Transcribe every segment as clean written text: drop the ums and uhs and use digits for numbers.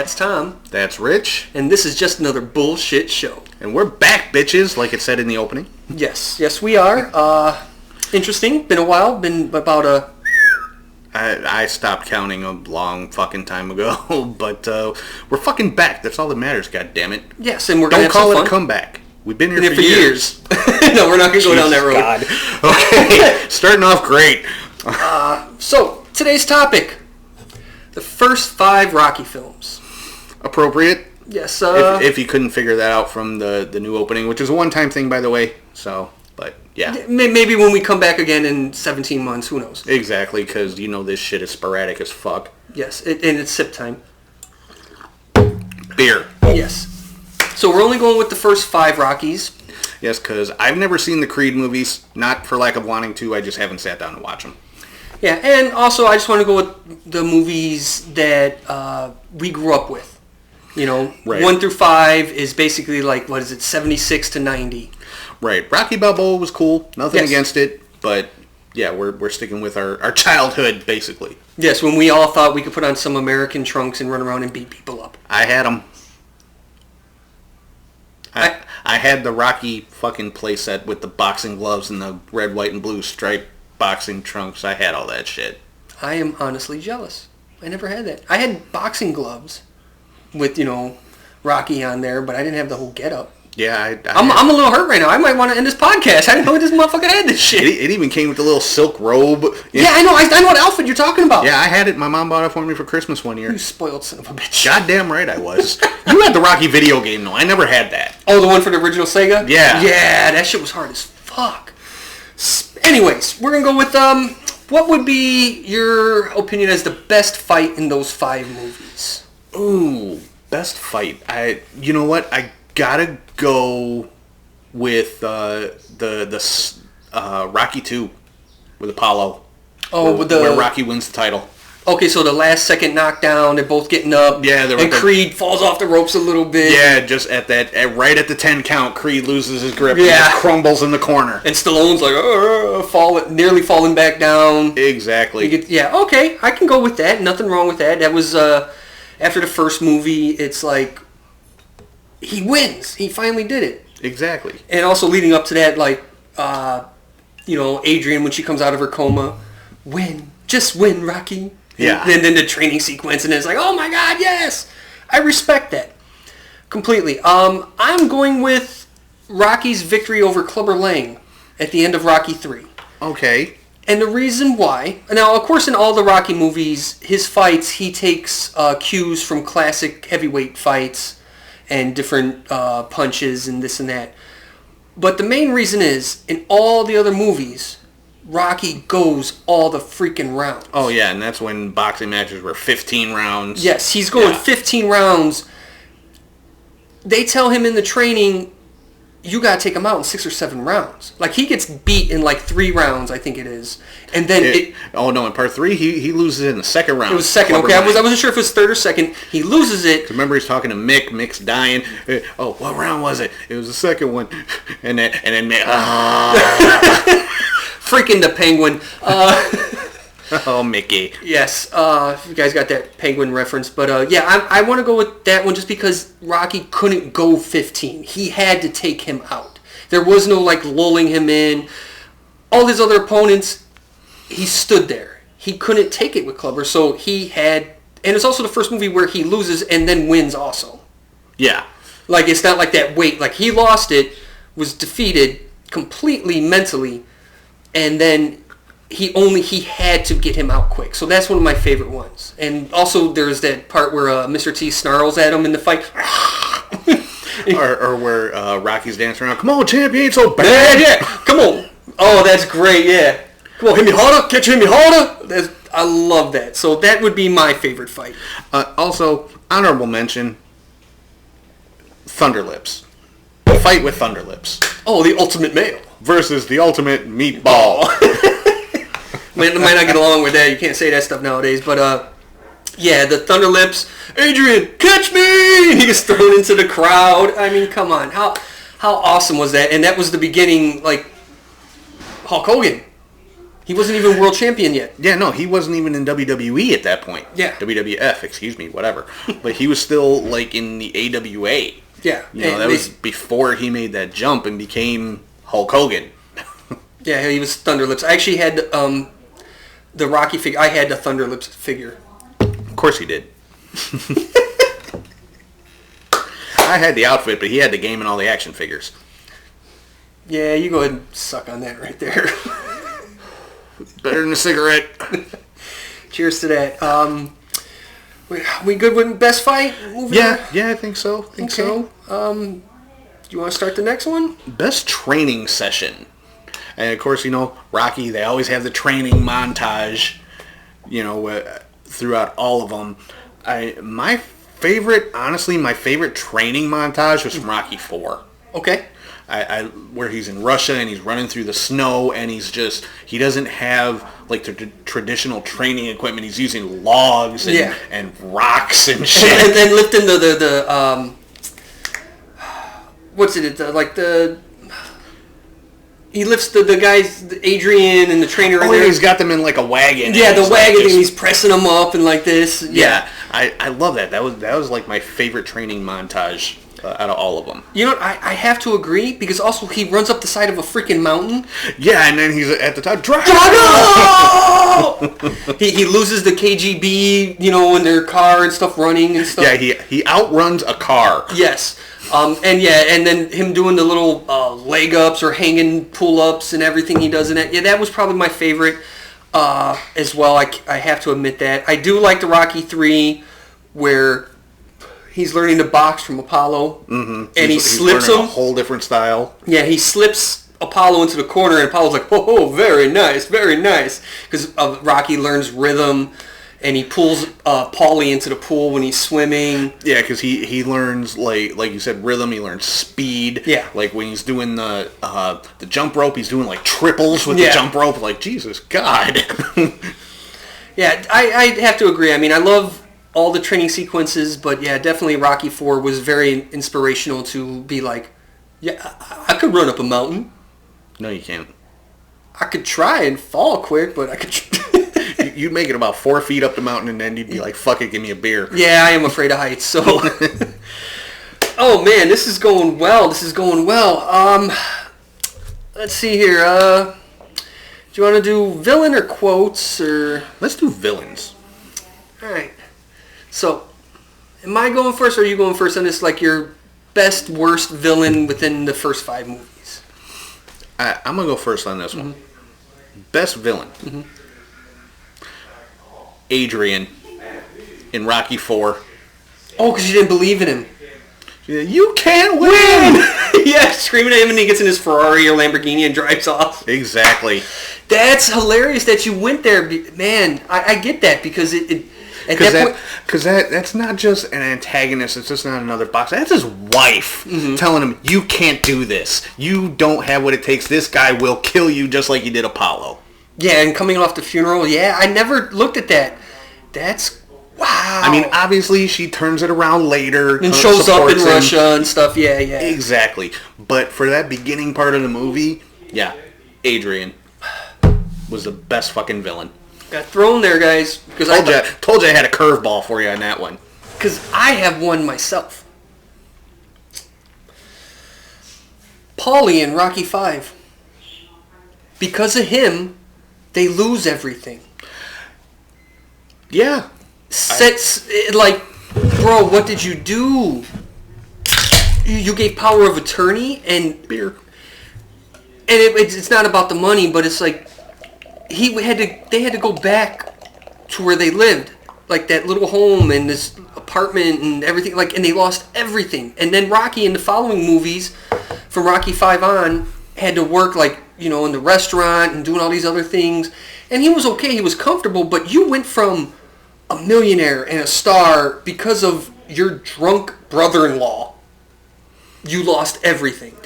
That's Tom. That's Rich. And this is just another bullshit show. And we're back, bitches, like it said in the opening. Yes, we are. Interesting. Been a while. Been about a... I stopped counting a long fucking time ago, but we're fucking back. That's all that matters, goddammit. Yes, and we're going to have Don't call some it fun. a comeback. We've been here for years. No, we're not going to go down that road. God. Okay, starting off great. So, today's topic. The first 5 Rocky films. Appropriate. Yes. If you couldn't figure that out from the new opening, which is a one-time thing, by the way. So, but yeah. Maybe when we come back again in 17 months, who knows? Exactly, because you know this shit is sporadic as fuck. Yes, and it's sip time. Beer. Yes. So we're only going with the first 5 Rockies. Yes, because I've never seen the Creed movies. Not for lack of wanting to, I just haven't sat down to watch them. Yeah, and also I just want to go with the movies that we grew up with. You know, right. 1 through 5 is basically like, 76 to 90. Right. Rocky Balboa was cool. Nothing Yes. against it. But, yeah, we're sticking with our childhood, basically. Yes, when we all thought we could put on some American trunks and run around and beat people up. I had them. I had the Rocky fucking playset with the boxing gloves and the red, white, and blue striped boxing trunks. I had all that shit. I am honestly jealous. I never had that. I had boxing gloves with, Rocky on there, but I didn't have the whole getup. Yeah, I'm a little hurt right now. I might want to end this podcast. I didn't know this motherfucker had this shit. It even came with the little silk robe. Yeah, I know. I know what outfit you're talking about. Yeah, I had it. My mom bought it for me for Christmas one year. You spoiled son of a bitch. Goddamn right I was. You had the Rocky video game, though. I never had that. Oh, the one for the original Sega? Yeah. Yeah, that shit was hard as fuck. Anyways, we're going to go with, what would be your opinion as the best fight in those 5 movies? Ooh, best fight. You know what? I gotta go with the Rocky 2 with Apollo. Oh, where Rocky wins the title. Okay, so the last second knockdown, they're both getting up. Yeah, and Creed falls off the ropes a little bit. Yeah, just right at the 10 count, Creed loses his grip. Yeah, and just crumbles in the corner. And Stallone's like, nearly falling back down. Exactly. Okay, I can go with that. Nothing wrong with that. That was after the first movie. It's like he wins. He finally did it. Exactly. And also leading up to that, Adrian when she comes out of her coma, just win, Rocky. Yeah. And then the training sequence, and it's like, oh my God, yes! I respect that completely. I'm going with Rocky's victory over Clubber Lang at the end of Rocky 3. Okay. And the reason why... Now, of course, in all the Rocky movies, his fights, he takes cues from classic heavyweight fights and different punches and this and that. But the main reason is, in all the other movies... Rocky goes all the freaking rounds. Oh, yeah, and that's when boxing matches were 15 rounds. Yes, he's going 15 rounds. They tell him in the training, you got to take him out in 6 or 7 rounds. Like, he gets beat in, 3 rounds, I think it is. And then Oh, no, in part 3, he loses it in the second round. It was second, okay. I wasn't sure if it was third or second. He loses it. Remember, he's talking to Mick. Mick's dying. Oh, what round was it? It was the second one. And then Mick... Freaking the penguin. Oh, Mickey. Yes, if you guys got that penguin reference. But I want to go with that one just because Rocky couldn't go 15. He had to take him out. There was no lulling him in. All his other opponents, he stood there. He couldn't take it with Clubber, so he had... And it's also the first movie where he loses and then wins also. Yeah. It's not like that weight. He lost it, was defeated completely mentally, and then he had to get him out quick. So that's one of my favorite ones. And also there's that part where Mr. T snarls at him in the fight. or where Rocky's dancing around. Come on, champ, you ain't so bad yet. Come on. Oh, that's great, yeah. Come on, hit me harder. Catch you, hit me harder. I love that. So that would be my favorite fight. Also, honorable mention, Thunderlips. The fight with Thunderlips. Oh, the ultimate male. Versus the ultimate meatball. Might not get along with that. You can't say that stuff nowadays. But, the Thunderlips. Adrian, catch me! And he gets thrown into the crowd. I mean, come on. How awesome was that? And that was the beginning, Hulk Hogan. He wasn't even world champion yet. Yeah, no, he wasn't even in WWE at that point. Yeah. WWF, excuse me, whatever. But he was still, like, in the AWA. Yeah. You know, that was before he made that jump and became Hulk Hogan. Yeah, he was Thunder Lips. I actually had the Rocky figure. I had the Thunder Lips figure. Of course he did. I had the outfit, but he had the game and all the action figures. Yeah, you go ahead and suck on that right there. Better than a cigarette. Cheers to that. We good with best fight? Yeah, I think so. Do you want to start the next one? Best training session. And of course, you know, Rocky, they always have the training montage, you know, throughout all of them. My favorite training montage was from Rocky 4. Okay. Where he's in Russia and he's running through the snow and he doesn't have like the traditional training equipment. He's using logs and rocks and shit. And then lifting he lifts the guys, Adrian and the trainer. Oh, yeah, he's got them in like a wagon. Yeah, the wagon, and he's pressing them up and like this. Yeah, I love that. That was like my favorite training montage out of all of them. You know what? I have to agree, because also he runs up the side of a freaking mountain. Yeah, and then he's at the top. Drago! he loses the KGB, you know, in their car and stuff, running and stuff. Yeah, he outruns a car. Yes. And then him doing the little leg ups or hanging pull ups and everything he does in that. Yeah, that was probably my favorite as well. I have to admit that. I do like the Rocky 3 where he's learning to box from Apollo, and he slips him. A whole different style. Yeah, he slips Apollo into the corner, and Apollo's like, "Oh, very nice, very nice," because Rocky learns rhythm, and he pulls Paulie into the pool when he's swimming. Yeah, because he learns like you said, rhythm. He learns speed. Yeah, like when he's doing the jump rope, he's doing like triples with the jump rope. Like, Jesus God. Yeah, I have to agree. I mean, I love all the training sequences, but yeah, definitely Rocky 4 was very inspirational to be like, yeah, I could run up a mountain. No, you can't. I could try and fall quick, but I could... You'd make it about 4 feet up the mountain, and then you'd be like, fuck it, give me a beer. Yeah, I am afraid of heights, so... Oh, man, this is going well. Let's see here. Do you want to do villain or quotes, or... Let's do villains. All right. So, am I going first, or are you going first on this, like your best, worst villain within the first 5 movies? I'm going to go first on this one. Best villain. Adrian in Rocky 4. Oh, because you didn't believe in him. You can't win! Yeah, screaming at him, and he gets in his Ferrari or Lamborghini and drives off. Exactly. That's hilarious that you went there. Man, I get that, because Because that's not just an antagonist. It's just not another boxer. That's his wife telling him, you can't do this. You don't have what it takes. This guy will kill you just like he did Apollo. Yeah, and coming off the funeral. Yeah, I never looked at that. That's... Wow. I mean, obviously, she turns it around later. And shows up in Russia and stuff. Yeah. Exactly. But for that beginning part of the movie, yeah, Adrian was the best fucking villain. Got thrown there, guys. Because told you I had a curveball for you on that one. Because I have one myself. Paulie in Rocky 5. Because of him, they lose everything. Yeah. Bro, what did you do? You gave power of attorney and beer. And it's not about the money, but it's like they had to go back to where they lived, like that little home and this apartment and everything, and they lost everything. And then Rocky in the following movies, from Rocky 5 on, had to work in the restaurant and doing all these other things. And he was okay, he was comfortable, but you went from a millionaire and a star because of your drunk brother-in-law. You lost everything.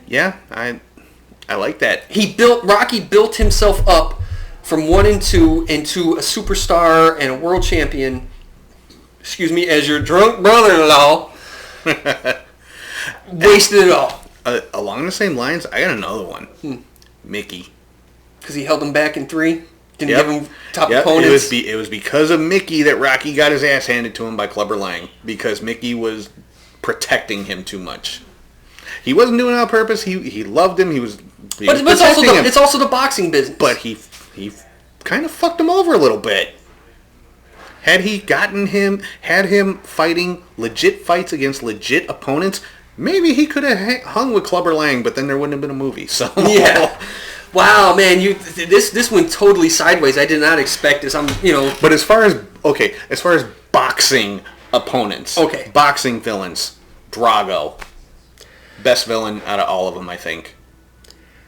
Yeah, I like that. Rocky built himself up from 1 and 2 into a superstar and a world champion. Excuse me, as your drunk brother-in-law. Wasted it all. Along the same lines, I got another one. Mickey. Because he held him back in 3. Didn't Yep. give him top Yep. opponents. It was because of Mickey that Rocky got his ass handed to him by Clubber Lang. Because Mickey was protecting him too much. He wasn't doing it on purpose. He loved him. He was But it's also the boxing business. But he kind of fucked him over a little bit. Had him fighting legit fights against legit opponents, maybe he could have hung with Clubber Lang, but then there wouldn't have been a movie. So yeah. Wow, man, this went totally sideways. I did not expect this. But as far as boxing opponents, boxing villains, Drago, best villain out of all of them, I think.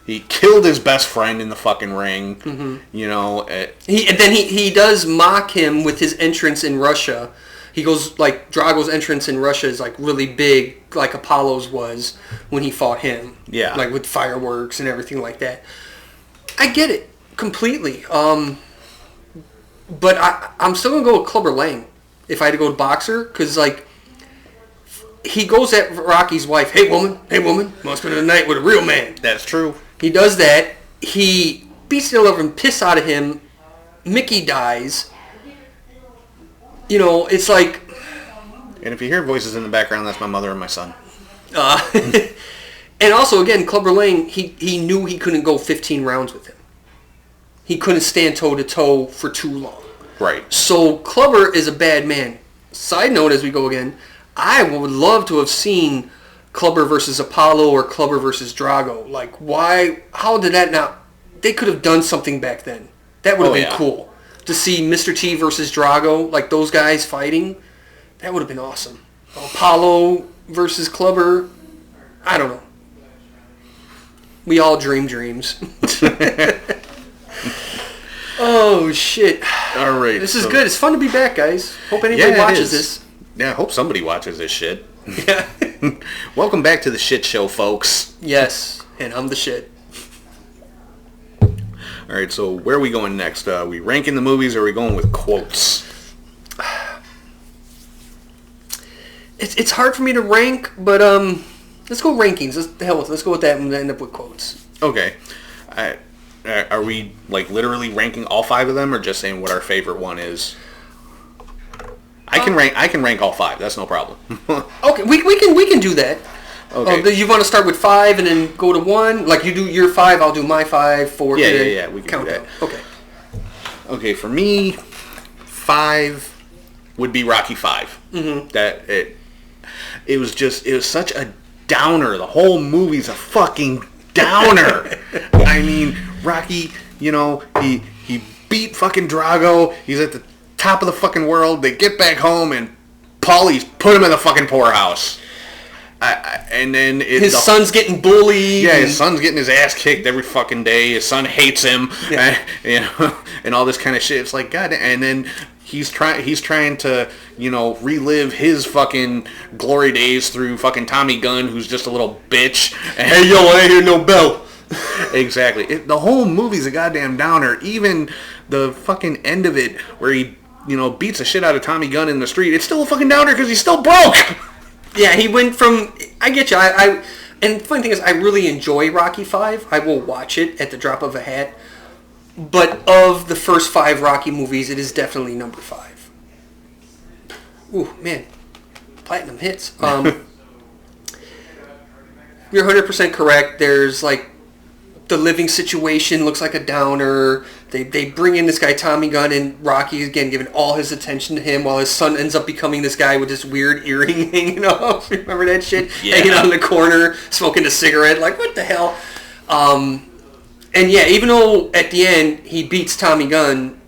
He killed his best friend in the fucking ring. Mm-hmm. He does mock him with his entrance in Russia. He goes like Drago's entrance in Russia is like really big, like Apollo's was when he fought him. Yeah, like with fireworks and everything like that. I get it completely. But I'm still gonna go with Clubber Lang if I had to go to boxer, because like he goes at Rocky's wife. Hey woman, want to spend the night with a real man. That's true. He does that. He beats the living piss out of him. Mickey dies. It's like... And if you hear voices in the background, that's my mother and my son. And also, again, Clubber Lang, he knew he couldn't go 15 rounds with him. He couldn't stand toe-to-toe for too long. Right. So Clubber is a bad man. Side note, as we go again, I would love to have seen Clubber versus Apollo or Clubber versus Drago. Like, why? How did that not... They could have done something back then. That would have been cool. To see Mr. T versus Drago, like those guys fighting, that would have been awesome. Apollo versus Clubber, I don't know. We all dream dreams. Oh, shit. All right. This is good. It's fun to be back, guys. Hope anybody watches this. Yeah, I hope somebody watches this shit. Yeah. Welcome back to the shit show, folks. Yes, and I'm the shit. All right, so where are we going next? Are we ranking the movies, or are we going with quotes? It's hard for me to rank, but let's go rankings. Let's go with that and end up with quotes. Okay. Are we like literally ranking all 5 of them, or just saying what our favorite one is? I can rank all 5. That's no problem. Okay, we can do that. Okay. You want to start with 5 and then go to 1? Like you do your 5, I'll do my 5, 4. Yeah. We can count do that. Okay. Okay, for me, 5 would be Rocky 5. Mm-hmm. It was such a downer. The whole movie's a fucking downer. I mean, Rocky, he beat fucking Drago. He's at the top of the fucking world. They get back home and Paulie's put him in the fucking poorhouse. And then his son's getting bullied. Yeah, his son's getting his ass kicked every fucking day. His son hates him, and all this kind of shit. It's like, God, and then he's trying to relive his fucking glory days through fucking Tommy Gunn, who's just a little bitch. Hey yo, I ain't hear no bell. Exactly. The whole movie's a goddamn downer. Even the fucking end of it, where he beats the shit out of Tommy Gunn in the street, it's still a fucking downer because he's still broke. Yeah, he went from... I get you. And the funny thing is, I really enjoy Rocky 5. I will watch it at the drop of a hat. But of the first 5 Rocky movies, it is definitely number 5. Ooh, man. Platinum hits. You're 100% correct. There's, like, the living situation looks like a downer. They bring in this guy Tommy Gunn, and Rocky again giving all his attention to him while his son ends up becoming this guy with this weird earring hanging off. Remember that shit? Yeah. Hanging out in the corner, smoking a cigarette. Like, what the hell? And yeah, even though at the end he beats Tommy Gunn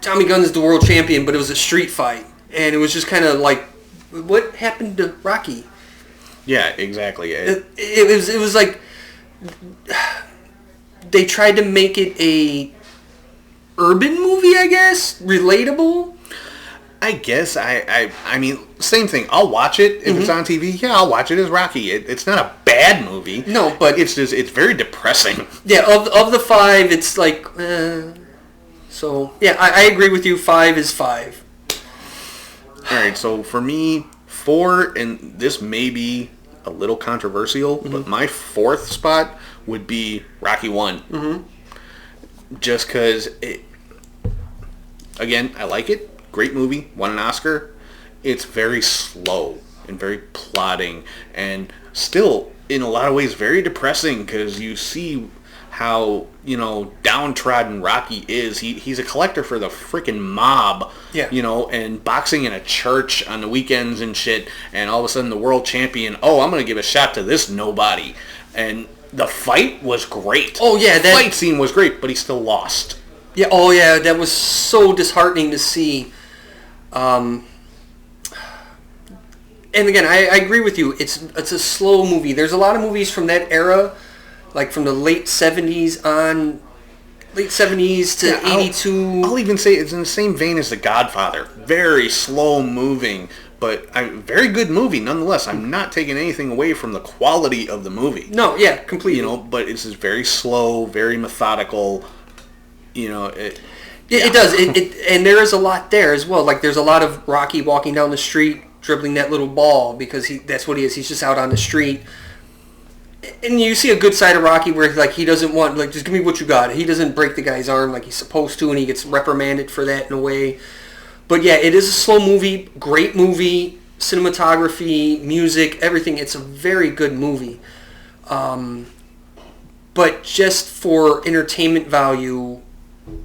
is the world champion, but it was a street fight. And it was just kind of like, what happened to Rocky? Yeah, exactly. It was like... They tried to make it a urban movie, I guess, relatable. I guess I mean, same thing. I'll watch it if it's on TV. Yeah, I'll watch it as Rocky. It's not a bad movie. No, but it's very depressing. Yeah, of the 5, it's like so. Yeah, I agree with you. 5 is 5. All right, so for me, 4, and this may be a little controversial, but my 4th spot would be Rocky 1. just because it. Again, I like it. Great movie. Won an Oscar. It's very slow and very plodding, and still in a lot of ways very depressing because you see how downtrodden Rocky is. He's a collector for the freaking mob, and boxing in a church on the weekends and shit, and all of a sudden the world champion, I'm going to give a shot to this nobody. And the fight was great. Oh yeah, that fight scene was great, but he still lost. Yeah, oh yeah, that was so disheartening to see. And again, I agree with you. It's a slow movie. There's a lot of movies from that era, like from the late 70s to 82. I'll even say it's in the same vein as The Godfather. Very slow moving, but very good movie nonetheless. I'm not taking anything away from the quality of the movie. No, yeah, completely. But it's just very slow, very methodical. It does. And there is a lot there as well. Like there's a lot of Rocky walking down the street, dribbling that little ball because that's what he is. He's just out on the street. And you see a good side of Rocky where he doesn't want, just give me what you got. He doesn't break the guy's arm like he's supposed to, and he gets reprimanded for that in a way. But yeah, it is a slow movie, great movie, cinematography, music, everything. It's a very good movie. But just for entertainment value,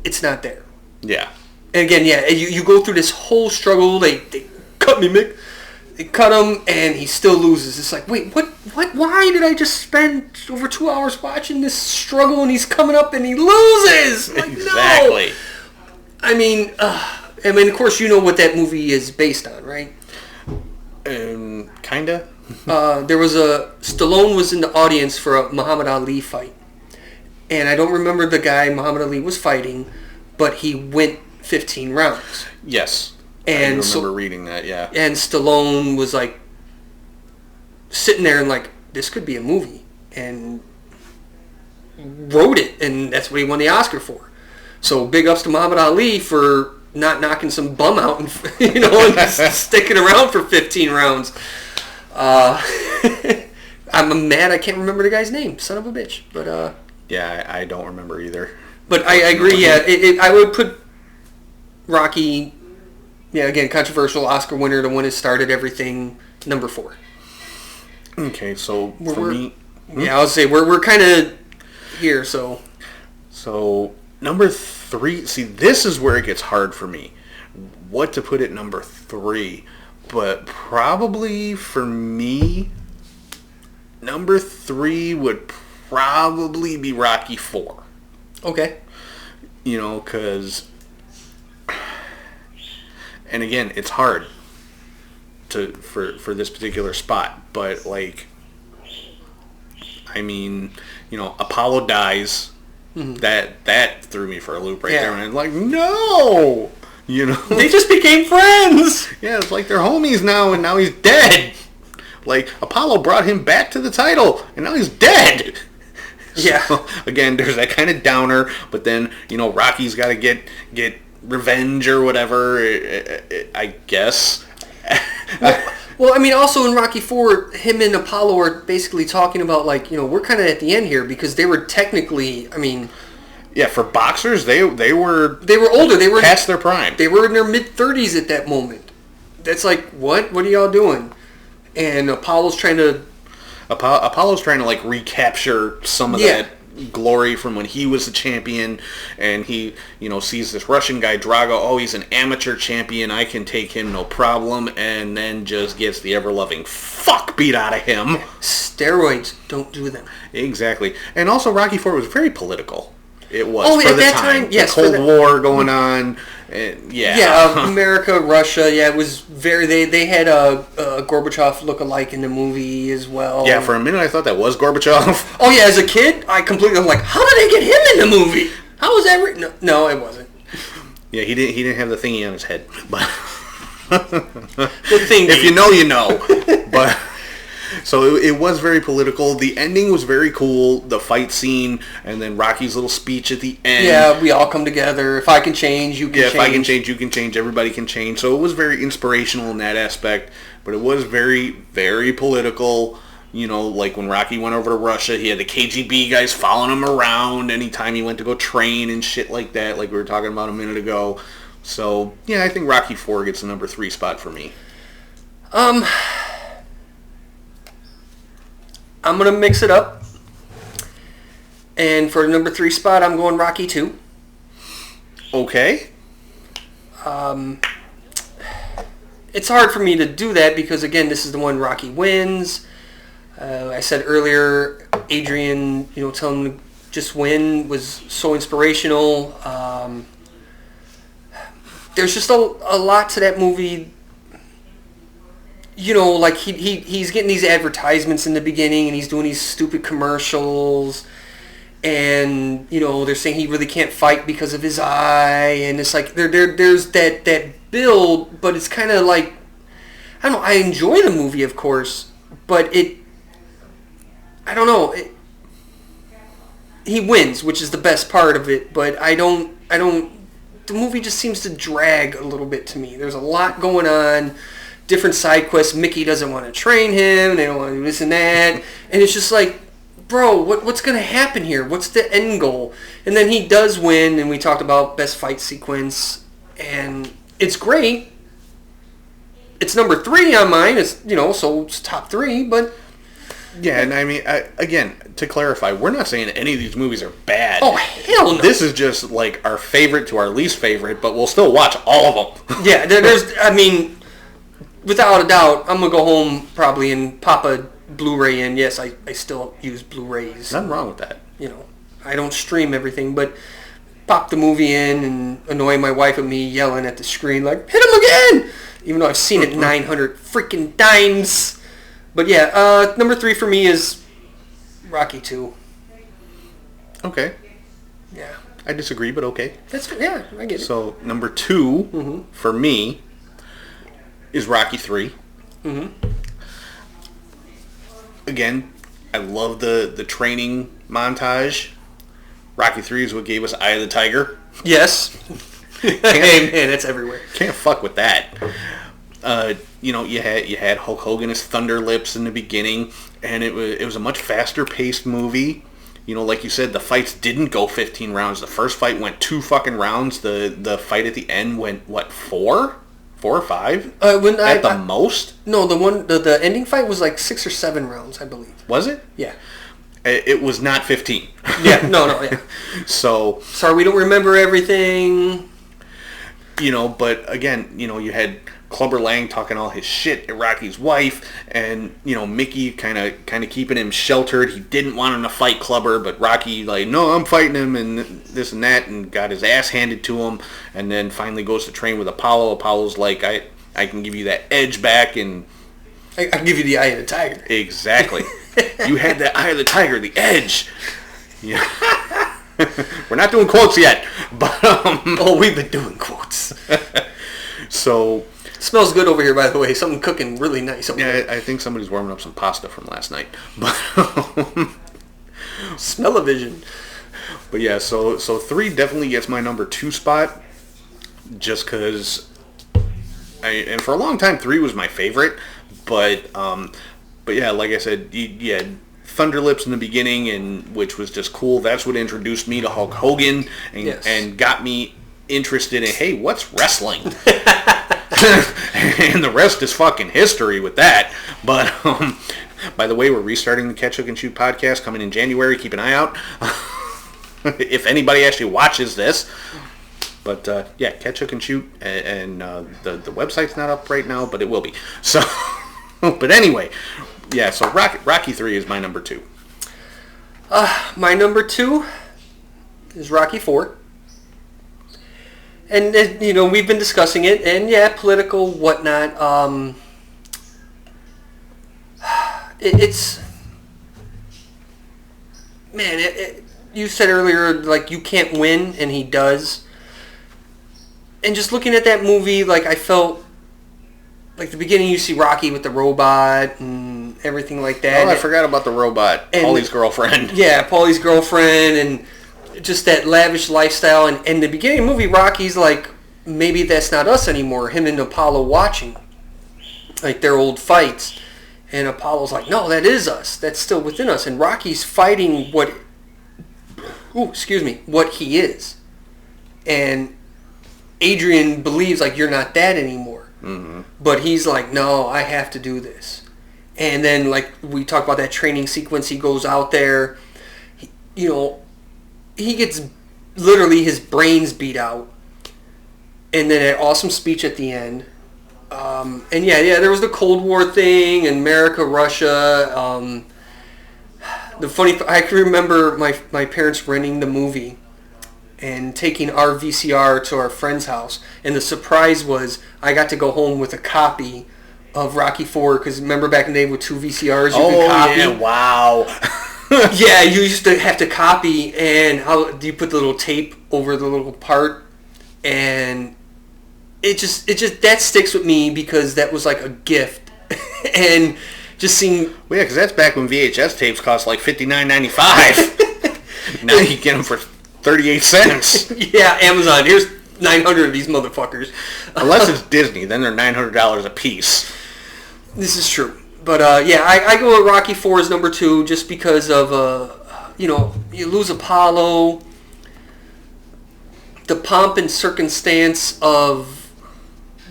it's not there. Yeah. And again, yeah, you go through this whole struggle. They cut me, Mick. They cut him, and he still loses. It's like, wait, what? Why did I just spend over 2 hours watching this struggle, and he's coming up, and he loses? Like, exactly. No. I mean, of course, you know what that movie is based on, right? Kinda. Stallone was in the audience for a Muhammad Ali fight, and I don't remember the guy Muhammad Ali was fighting, but he went 15 rounds. Yes. And I remember reading that, yeah. And Stallone was sitting there and this could be a movie, and wrote it, and that's what he won the Oscar for. So big ups to Muhammad Ali for not knocking some bum out and and sticking around for 15 rounds. I'm mad I can't remember the guy's name, son of a bitch. But yeah, I don't remember either. But I agree. Yeah, I would put Rocky. Yeah, again, controversial Oscar winner, the one that started everything, number 4. Okay, so for me... Yeah, I'll say we're kind of here, so... So, number 3... See, this is where it gets hard for me. What to put at number 3. But probably, for me, number 3 would probably be Rocky 4. Okay. Because... And again, it's hard for this particular spot, but Apollo dies. Mm-hmm. That threw me for a loop there, and I'm like, no, they just became friends. Yeah, it's like they're homies now, and now he's dead. Apollo brought him back to the title, and now he's dead. Yeah. So, again, there's that kind of downer, but then Rocky's got to get revenge or whatever, I guess. Well, also in Rocky 4, him and Apollo are basically talking about we're kind of at the end here because they were technically, yeah, for boxers they were older. They were past their prime. They were in their mid-30s at that moment. That's what are y'all doing? And Apollo's trying to recapture some of that glory from when he was the champion, and he sees this Russian guy Drago. Oh, he's an amateur champion, I can take him no problem, and then just gets the ever-loving fuck beat out of him. Steroids don't do them. Exactly. And also Rocky 4 was very political. It was for at the that time. Yes, the Cold War going on. America, Russia. Yeah, it was very. They had a Gorbachev look-alike in the movie as well. Yeah, for a minute I thought that was Gorbachev. Oh yeah, as a kid, I completely was like, how did they get him in the movie? How was that? No, it wasn't. Yeah, he didn't have the thingy on his head, but the thing. If you know, you know. But. So it was very political. The ending was very cool. The fight scene, and then Rocky's little speech at the end. Yeah, we all come together. If I can change, you can change. Yeah, if I can change, you can change. Everybody can change. So it was very inspirational in that aspect. But it was very, very political. You know, like when Rocky went over to Russia, he had the KGB guys following him around anytime he went to go train and shit like that, like we were talking about a minute ago. So, yeah, I think Rocky 4 gets the number 3 spot for me. I'm going to mix it up. And for the number 3 spot, I'm going Rocky 2. Okay. It's hard for me to do that because, again, this is the one Rocky wins. I said earlier, Adrian, telling him to just win was so inspirational. There's just a lot to that movie. Like he's getting these advertisements in the beginning, and he's doing these stupid commercials, and they're saying he really can't fight because of his eye, and it's like there's that build, but it's kind of like, I don't know. I enjoy the movie, of course, but I don't know. He wins, which is the best part of it, but I don't. The movie just seems to drag a little bit to me. There's a lot going on, different side quests. Mickey doesn't want to train him. They don't want to do this and that, and it's just like, bro, what's going to happen here? What's the end goal? And then he does win, and we talked about best fight sequence, and it's great. It's number 3 on mine. It's so it's top 3, but. Yeah, and I mean, again, to clarify, we're not saying any of these movies are bad. Oh, hell no. This is just like our favorite to our least favorite, but we'll still watch all of them. Yeah, without a doubt, I'm going to go home probably and pop a Blu-ray in. Yes, I still use Blu-rays. Nothing wrong with that. I don't stream everything, but pop the movie in and annoy my wife with me yelling at the screen like, hit him again! Even though I've seen it 900 freaking times. But yeah, number 3 for me is Rocky 2. Okay. Yeah. I disagree, but okay. I get it. So, number 2 for me is Rocky 3. Mm-hmm. Again, I love the training montage. Rocky 3 is what gave us Eye of the Tiger. Yes. Hey, man, that's everywhere. Can't fuck with that. You had Hulk Hogan as Thunder Lips in the beginning, and it was a much faster paced movie. Like you said, the fights didn't go 15 rounds. The first fight went 2 fucking rounds. The fight at the end went 4 or 5 at the most. No, the ending fight was like 6 or 7 rounds, I believe. Was it? Yeah. It was not 15. Yeah. No. Yeah. So sorry, we don't remember everything. But again, you had Clubber Lang talking all his shit at Rocky's wife, and Mickey kind of keeping him sheltered. He didn't want him to fight Clubber, but Rocky like, no, I'm fighting him, and this and that, and got his ass handed to him, and then finally goes to train with Apollo. Apollo's like, I can give you that edge back, and I can give you the Eye of the Tiger. Exactly. You had that Eye of the Tiger, the edge. Yeah. We're not doing quotes yet, but we've been doing quotes. So. Smells good over here, by the way. Something cooking really nice over here. I think somebody's warming up some pasta from last night. But smell-o-vision. But yeah, so 3 definitely gets my number 2 spot, just because. And for a long time, 3 was my favorite. But yeah, like I said, you had Thunder Lips in the beginning, which was just cool. That's what introduced me to Hulk Hogan and got me interested in, hey, what's wrestling? And the rest is fucking history with that. But by the way, we're restarting the Catch, Hook, and Shoot podcast coming in January. Keep an eye out if anybody actually watches this. But yeah, Catch, Hook, and Shoot, and the website's not up right now, but it will be. So, but anyway, yeah. So Rocky 3 is my number 2. My number 2 is Rocky 4. And, we've been discussing it, and yeah, political, whatnot. It's... Man, you said earlier, like, you can't win, and he does. And just looking at that movie, like, I felt... Like, the beginning, you see Rocky with the robot and everything like that. Oh, I forgot about the robot. Paulie's girlfriend. Yeah, Paulie's girlfriend, and... just that lavish lifestyle, and in the beginning of the movie, Rocky's like, maybe that's not us anymore, him and Apollo watching like their old fights, And Apollo's like, no, that is us. That's still within us. And Rocky's fighting what he is. And Adrian believes, like, you're not that anymore. Mm-hmm. But he's like, no, I have to do this. And then, like, we talk about that training sequence. He goes out there. He gets literally his brains beat out. And then an awesome speech at the end. And there was the Cold War thing and America, Russia. I can remember my parents renting the movie and taking our VCR to our friend's house. And the surprise was I got to go home with a copy of Rocky IV, because remember back in the day with 2 VCRs you could copy? Oh, yeah, wow. Yeah, you used to have to copy, and how do you put the little tape over the little part? And it just that sticks with me because that was like a gift. And just seeing... Well, yeah, because that's back when VHS tapes cost like $59.95. Now you get them for 38 cents. Yeah, Amazon. Here's 900 of these motherfuckers. Unless it's Disney, then they're $900 a piece. This is true. But, I go with Rocky IV as number 2 just because of, you lose Apollo, the pomp and circumstance of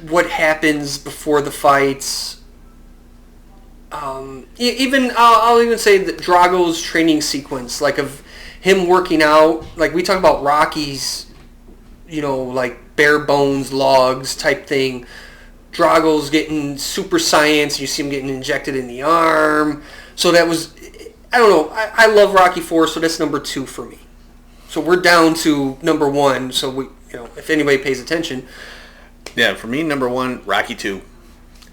what happens before the fights. I'll even say that Drago's training sequence, like of him working out, like we talk about Rocky's, like bare bones logs type thing. Drago's getting super science. You see him getting injected in the arm. So that was, I don't know. I love Rocky IV, so that's number 2 for me. So we're down to number 1. So we, if anybody pays attention. Yeah, for me, number 1, Rocky II.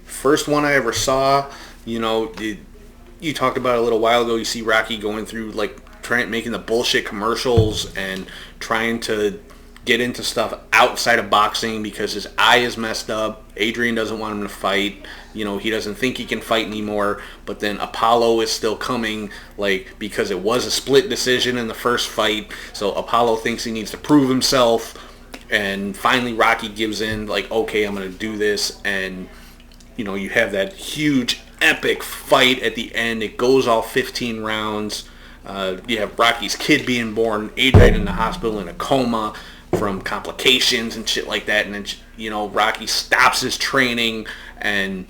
First one I ever saw. You talked about it a little while ago. You see Rocky going through making the bullshit commercials and trying to get into stuff outside of boxing because his eye is messed up. Adrian doesn't want him to fight. He doesn't think he can fight anymore. But then Apollo is still coming, because it was a split decision in the first fight. So Apollo thinks he needs to prove himself. And finally Rocky gives in, okay, I'm going to do this. And, you have that huge, epic fight at the end. It goes all 15 rounds. You have Rocky's kid being born, Adrian in the hospital in a coma from complications and shit like that, and then Rocky stops his training and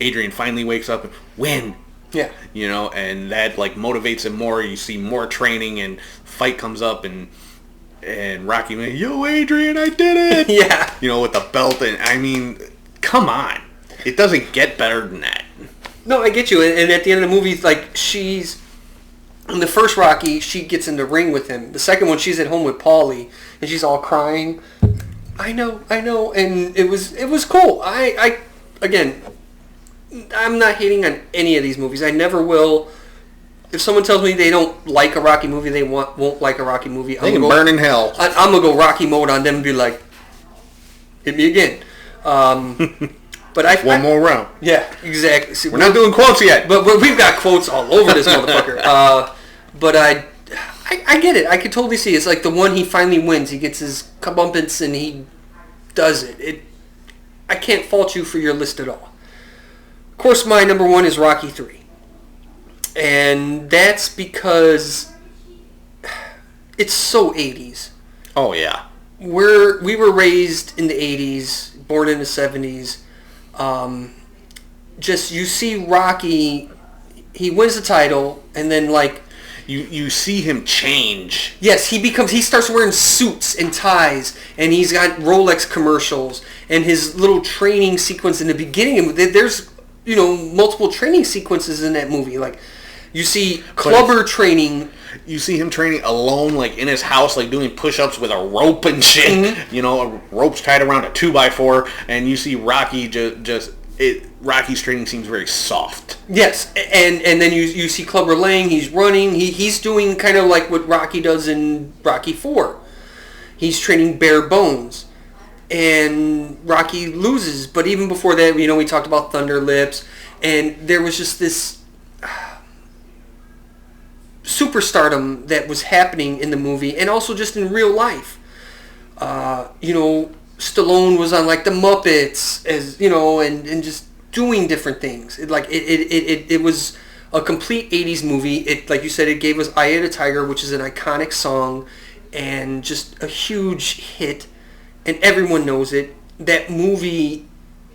Adrian finally wakes up and win. Yeah. And that motivates him more. You see more training and fight comes up and Rocky, yo Adrian, I did it. Yeah. With the belt, and I mean, come on. It doesn't get better than that. No, I get you. And at the end of the movie, she's in the first Rocky, she gets in the ring with him. The second one, she's at home with Paulie, and she's all crying. I know, and it was cool. Again, I'm not hating on any of these movies. I never will. If someone tells me they don't like a Rocky movie, they won't like a Rocky movie. They can burn in hell. I'm gonna go Rocky mode on them and be like, hit me again. But one more round. Yeah, exactly. See, we're not doing quotes yet, but we've got quotes all over this motherfucker. But I get it. I could totally see it. It's like the one he finally wins. He gets his comeuppance and he does it. I can't fault you for your list at all. Of course, my number 1 is Rocky III. And that's because it's so 80s. Oh, yeah. We were raised in the 80s, born in the 70s. Just, you see Rocky, he wins the title, and then You see him change. Yes, he starts wearing suits and ties, and he's got Rolex commercials, and his little training sequence in the beginning. There's, multiple training sequences in that movie. You see clubber training. You see him training alone, in his house, doing push-ups with a rope and shit. Mm-hmm. A rope's tied around a 2x4, and you see Rocky Rocky's training seems very soft. Yes, and then you see Clubber Lang. He's running. He's doing kind of like what Rocky does in Rocky IV. He's training bare bones, and Rocky loses. But even before that, we talked about Thunder Lips, and there was just this superstardom that was happening in the movie, and also just in real life. Stallone was on the Muppets, and just doing different things. It was a complete 80s movie. It, like you said, it gave us Eye of the Tiger, which is an iconic song and just a huge hit, and everyone knows it. That movie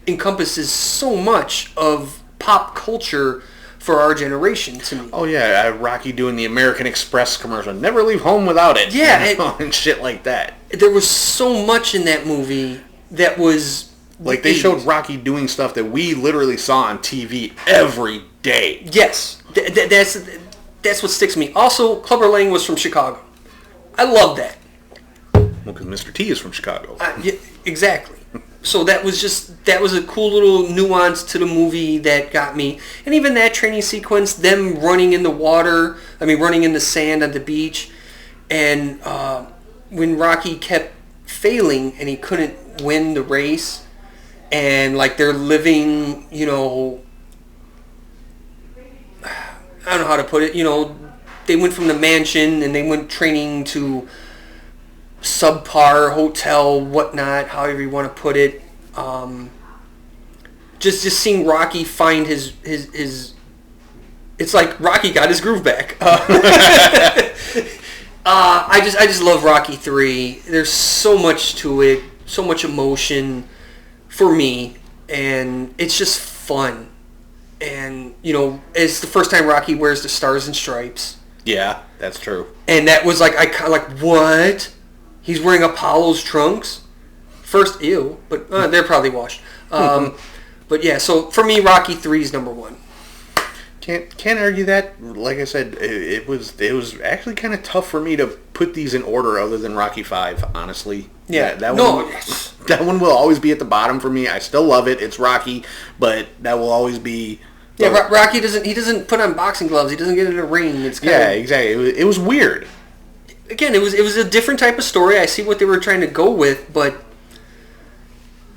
encompasses so much of pop culture for our generation, to me. Oh yeah, Rocky doing the American Express commercial, never leave home without it. Yeah, and shit like that. There was so much in that movie that was like they showed Rocky doing stuff that we literally saw on TV every day. Yes, that's what sticks with me. Also, Clubber Lang was from Chicago. I love that. Well, because Mr. T is from Chicago. Yeah, exactly. So that was a cool little nuance to the movie that got me. And even that training sequence, them running in the water, running in the sand on the beach, and when Rocky kept failing and he couldn't win the race, and like they're living, I don't know how to put it, they went from the mansion and they went training to subpar hotel, whatnot, however you want to put it. Just seeing Rocky find his it's like Rocky got his groove back. I just love Rocky 3. There's so much to it, so much emotion for me, and it's just fun. And it's the first time Rocky wears the Stars and Stripes. Yeah, that's true. And that was like what? He's wearing Apollo's trunks? First, ew, but they're probably washed. But yeah, so for me, Rocky 3 is number 1. Can't argue that. Like I said, it was actually kind of tough for me to put these in order other than Rocky 5, honestly. Yeah, that one will always be at the bottom for me. I still love it. It's Rocky, but that will always be. Yeah, Rocky doesn't put on boxing gloves. He doesn't get in a ring. It's exactly. It was weird. Again, it was a different type of story. I see what they were trying to go with, but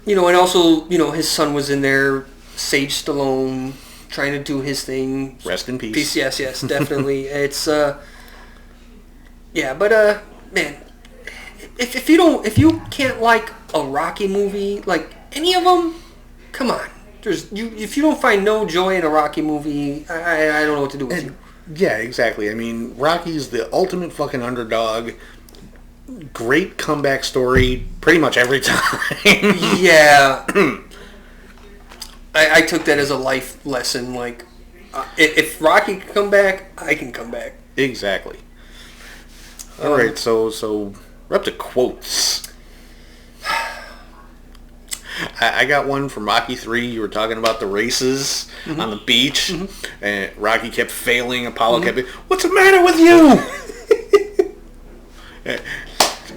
and also his son was in there, Sage Stallone, trying to do his thing. Rest in peace. Yes, definitely. It's man, if you can't like a Rocky movie, like any of them, come on. If you don't find no joy in a Rocky movie, I don't know what to do with you. Yeah, exactly. Rocky's the ultimate fucking underdog. Great comeback story pretty much every time. Yeah. I took that as a life lesson. Like, if Rocky can come back, I can come back. Exactly. All right, so we're up to quotes. I got one from Rocky 3. You were talking about the races on the beach, and Rocky kept failing. Apollo kept, "What's the matter with you?"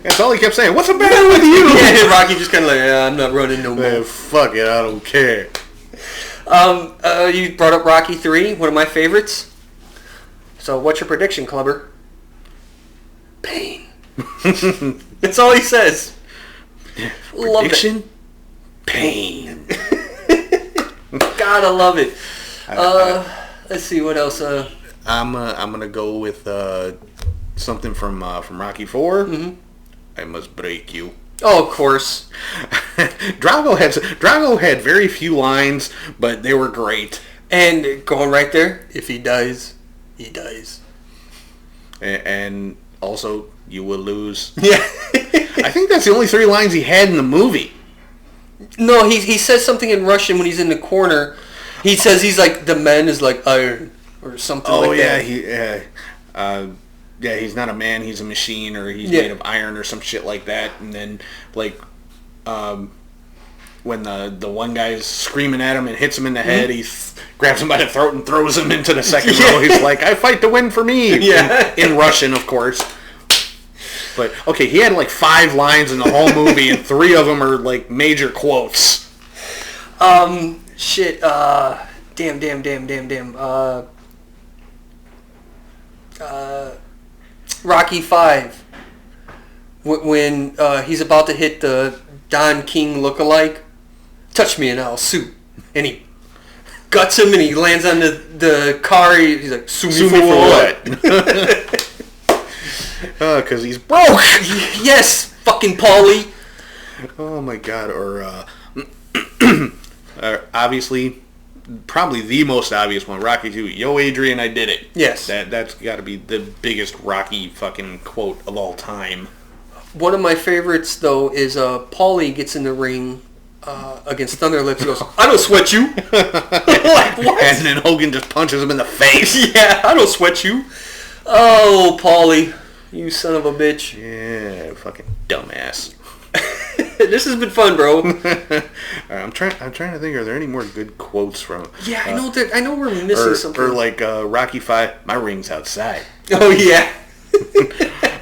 That's all he kept saying. "What's the matter with you?" Yeah, Rocky just kind of like, "I'm not running no more." Fuck it, I don't care. You brought up Rocky 3, one of my favorites. So, what's your prediction, Clubber? Pain. That's all he says. Prediction. Pain. Gotta love it. Let's see what else. I'm gonna go with something from Rocky 4. I must break you. Oh, of course. Drago had very few lines, but they were great. And going right there, if he dies, he dies. And also, you will lose. Yeah. I think that's the only 3 lines he had in the movie. No, he says something in Russian when he's in the corner. He says he's like, the man is like iron, or something like that. Yeah, he's not a man, he's a machine, or he's made of iron or some shit like that. And then, like, when the one guy's screaming at him and hits him in the head, he grabs him by the throat and throws him into the second row. He's like, "I fight to win for me." Yeah. In Russian, of course. But, okay, he had like 5 lines in the whole movie, and 3 of them are like major quotes. Shit, damn. Rocky 5. When he's about to hit the Don King lookalike, touch me and I'll sue. And he guts him and he lands on the car. He's like, sue me for what? Because he's broke. Yes, fucking Paulie. Oh my god. Or obviously probably the most obvious one, Rocky 2. Yo, Adrian, I did it. Yes. That's got to be the biggest Rocky fucking quote of all time. One of my favorites, though, is Paulie gets in the ring against Thunderlips. He goes, I don't sweat you. Like, what? And then Hogan just punches him in the face. Yeah, I don't sweat you. Oh, Paulie, you son of a bitch. Yeah, fucking dumbass. This has been fun, bro. I'm trying to think. Are there any more good quotes from? Yeah, I know we're missing something. Or like Rocky 5. My ring's outside. Oh yeah.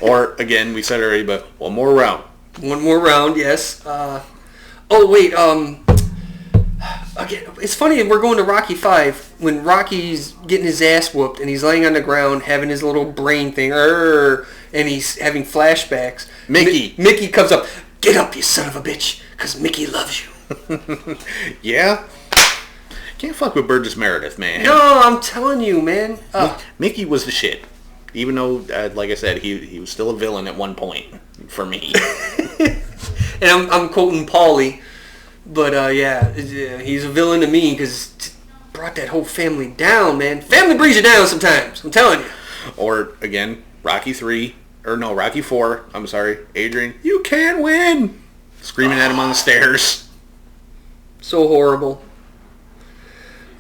Or again, we said it already, but one more round. One more round, yes. Oh wait. Again, it's funny. We're going to Rocky 5 when Rocky's getting his ass whooped and he's laying on the ground having his little brain thing, and he's having flashbacks. Mickey comes up. Get up, you son of a bitch, because Mickey loves you. Yeah? Can't fuck with Burgess Meredith, man. No, I'm telling you, man. Mickey was the shit. Even though, like I said, he was still a villain at one point for me. And I'm quoting Paulie, but yeah, he's a villain to me because brought that whole family down, man. Family brings you down sometimes, I'm telling you. Or, again, Rocky 4, I'm sorry, Adrian, you can't win! Screaming at him on the stairs. So horrible.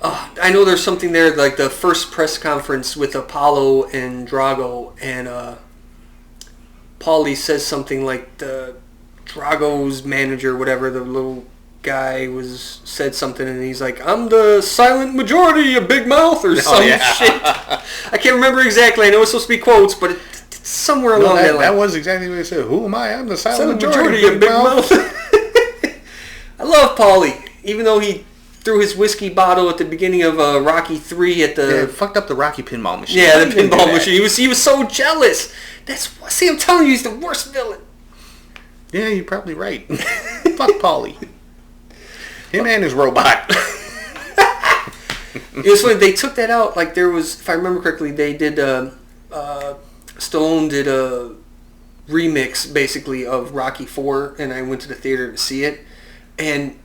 I know there's something there, like the first press conference with Apollo and Drago, and Paulie says something like Drago's manager, whatever, the little guy said something, and he's like, I'm the silent majority, you big mouth, or some shit. I can't remember exactly. I know it's supposed to be quotes, but it's somewhere along that line. That was exactly what he said. Who am I? I'm the silent majority, you big mouth. I love Paulie, even though he threw his whiskey bottle at the beginning of Rocky 3 at the... Yeah, fucked up the Rocky pinball machine. Yeah, the pinball machine. He was so jealous. See, I'm telling you, he's the worst villain. Yeah, you're probably right. Fuck Paulie. Him and his robot. It was funny. They took that out. Like, there was, if I remember correctly, they did... Stallone did a remix, basically, of Rocky 4, and I went to the theater to see it. And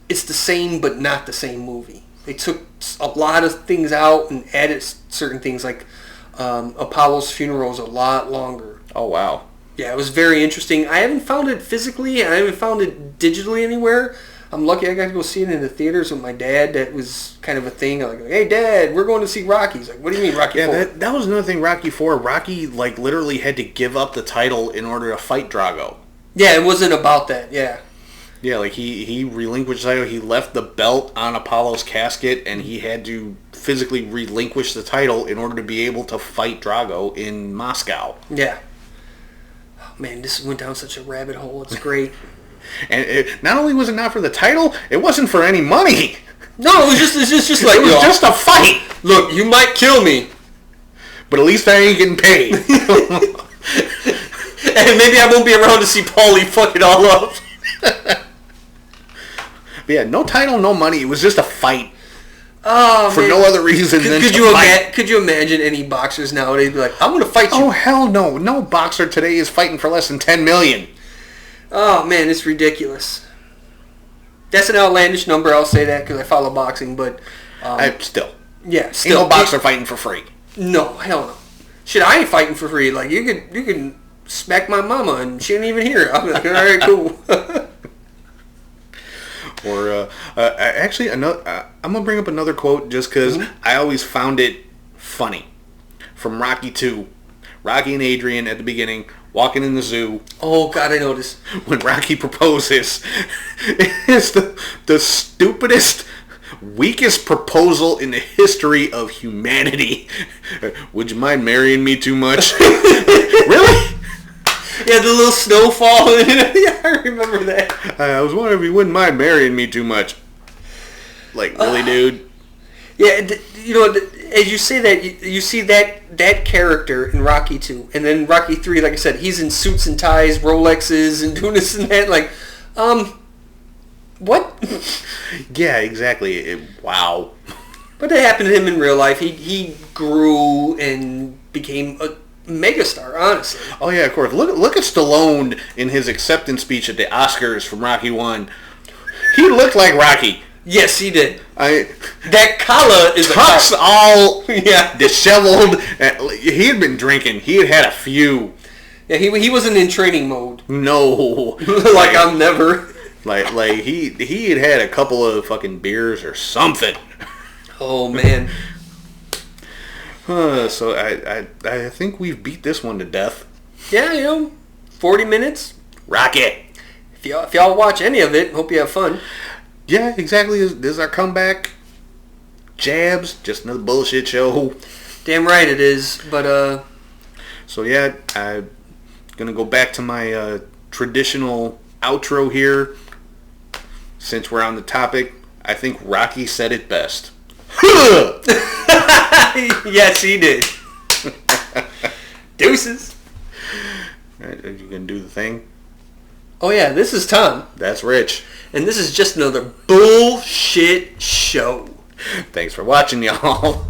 it's the same, but not the same movie. They took a lot of things out and added certain things, like Apollo's funeral is a lot longer. Oh, wow. Yeah, it was very interesting. I haven't found it physically, and I haven't found it digitally anywhere. I'm lucky I got to go see it in the theaters with my dad. That was kind of a thing. I'm like, hey, Dad, we're going to see Rocky. He's like, what do you mean, Rocky 4? That was another thing, Rocky 4. Rocky, like, literally had to give up the title in order to fight Drago. Yeah, it wasn't about that, yeah. Yeah, like, he relinquished the title. He left the belt on Apollo's casket, and he had to physically relinquish the title in order to be able to fight Drago in Moscow. Yeah. Oh, man, this went down such a rabbit hole. It's great. And not only was it not for the title, it wasn't for any money. No, it was just like, it was just a fight. Look, you might kill me, but at least I ain't getting paid. And maybe I won't be around to see Paulie fuck it all up. But yeah, no title, no money. It was just a fight. Oh, for no other reason than to fight. Could you imagine any boxers nowadays be like, I'm going to fight you? Oh, hell no. No boxer today is fighting for less than $10 million. Oh, man, it's ridiculous. That's an outlandish number, I'll say that, because I follow boxing, but... still. Yeah, still. Ain't no boxer fighting for free. No, hell no. Shit, I ain't fighting for free. Like, you can smack my mama, and she ain't even hear it. I'll be like, all right, cool. Or, actually, I'm going to bring up another quote just because I always found it funny. From Rocky 2. Rocky and Adrian at the beginning, walking in the zoo. Oh, God, I know this. When Rocky proposes, it's the stupidest, weakest proposal in the history of humanity. Would you mind marrying me too much? Really? Yeah, the little snowfall. Yeah, I remember that. I was wondering if you wouldn't mind marrying me too much. Like, really, dude? Yeah, you know, as you say that, you see that character in Rocky 2. And then Rocky 3, like I said, he's in suits and ties, Rolexes, and doing this and that. Like, what? Yeah, exactly. Wow. But that happened to him in real life. He grew and became a megastar, honestly. Oh yeah, of course. Look at Stallone in his acceptance speech at the Oscars from Rocky 1. He looked like Rocky. Yes, he did. That collar is tux all yeah, disheveled. He had been drinking. He had a few. Yeah, he wasn't in training mode. No. Like I'm never. Like he had a couple of fucking beers or something. Oh man. So I think we've beat this one to death. Yeah, 40 minutes. Rock it. If y'all watch any of it, hope you have fun. Yeah, exactly. This is our comeback. Jabs, just another bullshit show. Damn right it is. But So yeah, I'm gonna go back to my traditional outro here. Since we're on the topic, I think Rocky said it best. Yes, he did. Deuces. Are you gonna do the thing? Oh yeah, this is Tom. That's Rich. And this is just another bullshit show. Thanks for watching, y'all.